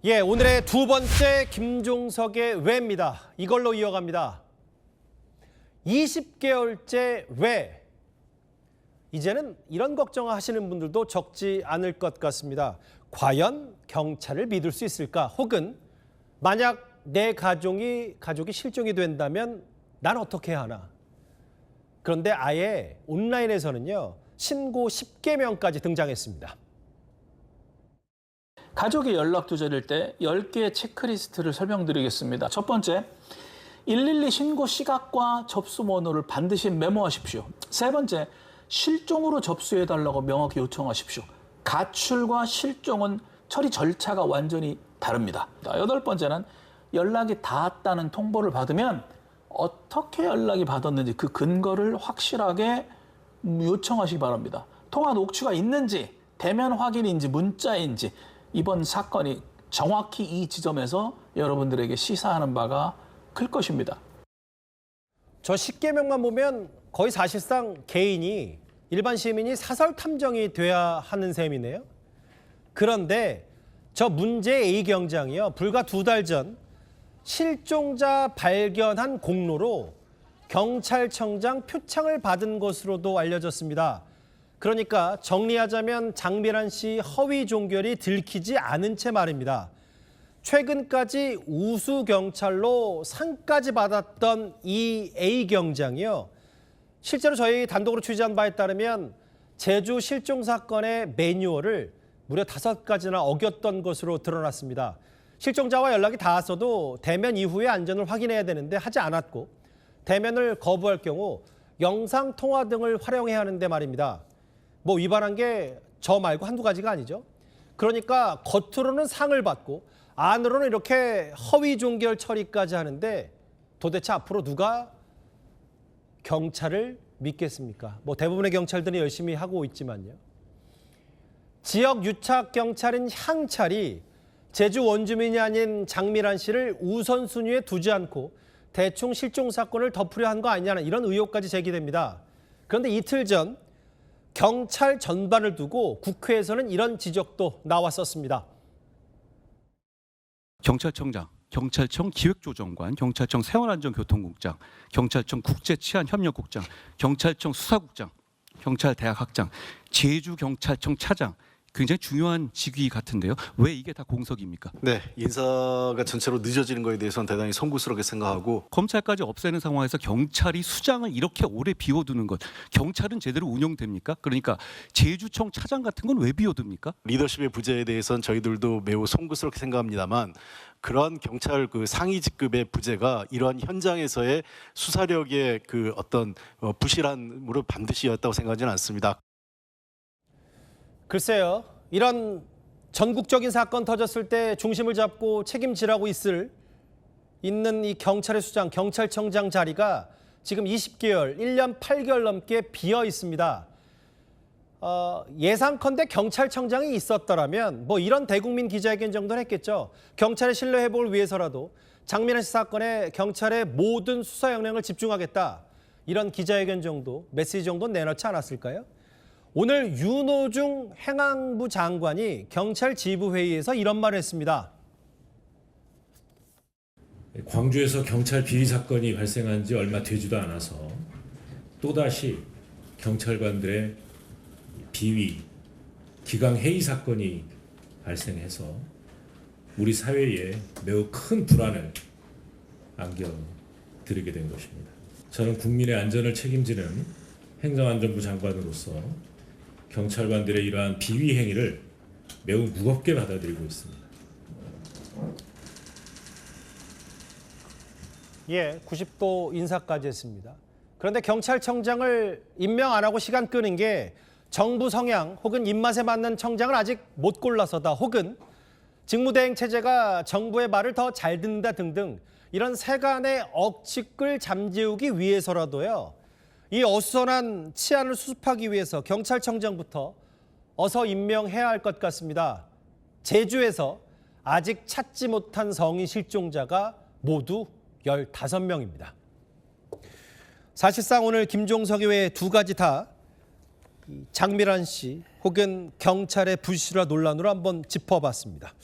예, 오늘의 두 번째 김종석의 왜입니다. 이걸로 이어갑니다. 20개월째 왜? 이제는 이런 걱정하시는 분들도 적지 않을 것 같습니다. 과연 경찰을 믿을 수 있을까? 혹은 만약 내 가족이 실종이 된다면 난 어떻게 하나? 그런데 아예 온라인에서는요, 신고 10개명까지 등장했습니다. 가족이 연락 두절일 때 10개의 체크리스트를 설명드리겠습니다. 첫 번째, 112 신고 시각과 접수번호를 반드시 메모하십시오. 세 번째, 실종으로 접수해달라고 명확히 요청하십시오. 가출과 실종은 처리 절차가 완전히 다릅니다. 여덟 번째는 연락이 닿았다는 통보를 받으면 어떻게 연락이 받았는지 그 근거를 확실하게 요청하시기 바랍니다. 통화 녹취가 있는지, 대면 확인인지, 문자인지 이번 사건이 정확히 이 지점에서 여러분들에게 시사하는 바가 클 것입니다. 저 10개명만 보면 거의 사실상 개인이, 일반 시민이 사설 탐정이 돼야 하는 셈이네요. 그런데 저 문제 A 경장이요, 불과 2달 전 실종자 발견한 공로로 경찰청장 표창을 받은 것으로도 알려졌습니다. 그러니까 정리하자면 장미란 씨 허위 종결이 들키지 않은 채 말입니다. 최근까지 우수 경찰로 상까지 받았던 이 A 경장이요, 실제로 저희 단독으로 취재한 바에 따르면 제주 실종 사건의 매뉴얼을 무려 5가지나 어겼던 것으로 드러났습니다. 실종자와 연락이 닿았어도 대면 이후에 안전을 확인해야 되는데 하지 않았고, 대면을 거부할 경우 영상통화 등을 활용해야 하는데 말입니다. 뭐 위반한 게 저 말고 한두 가지가 아니죠. 그러니까 겉으로는 상을 받고 안으로는 이렇게 허위 종결 처리까지 하는데 도대체 앞으로 누가 경찰을 믿겠습니까? 뭐 대부분의 경찰들이 열심히 하고 있지만요. 지역 유착 경찰인 향찰이 제주 원주민이 아닌 장미란 씨를 우선순위에 두지 않고 대충 실종 사건을 덮으려 한 거 아니냐는 이런 의혹까지 제기됩니다. 그런데 이틀 전 경찰 전반을 두고 국회에서는 이런 지적도 나왔었습니다. 경찰청장, 경찰청 기획조정관, 경찰청 생활안전교통국장, 경찰청 국제치안협력국장, 경찰청 수사국장, 경찰대학학장, 제주경찰청 차장, 굉장히 중요한 직위 같은데요. 왜 이게 다 공석입니까? 네, 인사가 전체로 늦어지는 거에 대해서는 대단히 송구스럽게 생각하고, 검찰까지 없애는 상황에서 경찰이 수장을 이렇게 오래 비워두는 것, 경찰은 제대로 운영됩니까? 그러니까 제주청 차장 같은 건 왜 비워둡니까? 리더십의 부재에 대해서는 저희들도 매우 송구스럽게 생각합니다만, 그러한 경찰 그 상위 직급의 부재가 이러한 현장에서의 수사력의 그 어떤 부실함으로 반드시였다고 생각하지는 않습니다. 글쎄요, 이런 전국적인 사건 터졌을 때 중심을 잡고 책임지라고 있는 이 경찰의 수장, 경찰청장 자리가 지금 20개월, 1년 8개월 넘게 비어 있습니다. 예상컨대 경찰청장이 있었더라면 뭐 이런 대국민 기자회견 정도는 했겠죠. 경찰의 신뢰 회복을 위해서라도 장미란 씨 사건에 경찰의 모든 수사 역량을 집중하겠다, 이런 기자회견 정도, 메시지 정도는 내놓지 않았을까요? 오늘 윤호중 행안부 장관이 경찰 지부회의에서 이런 말을 했습니다. 광주에서 경찰 비리 사건이 발생한 지 얼마 되지도 않아서 또다시 경찰관들의 비위, 기강해이 사건이 발생해서 우리 사회에 매우 큰 불안을 안겨드리게 된 것입니다. 저는 국민의 안전을 책임지는 행정안전부 장관으로서 경찰관들의 이러한 비위 행위를 매우 무겁게 받아들이고 있습니다. 예, 90도 인사까지 했습니다. 그런데 경찰청장을 임명 안 하고 시간 끄는 게 정부 성향 혹은 입맛에 맞는 청장을 아직 못 골라서다, 혹은 직무대행 체제가 정부의 말을 더 잘 듣는다 등등 이런 세간의 억측을 잠재우기 위해서라도요, 이 어수선한 치안을 수습하기 위해서 경찰청장부터 어서 임명해야 할 것 같습니다. 제주에서 아직 찾지 못한 성인 실종자가 모두 15명입니다. 사실상 오늘 김종석의 외 2가지 다 장미란 씨 혹은 경찰의 부실화 논란으로 한번 짚어봤습니다.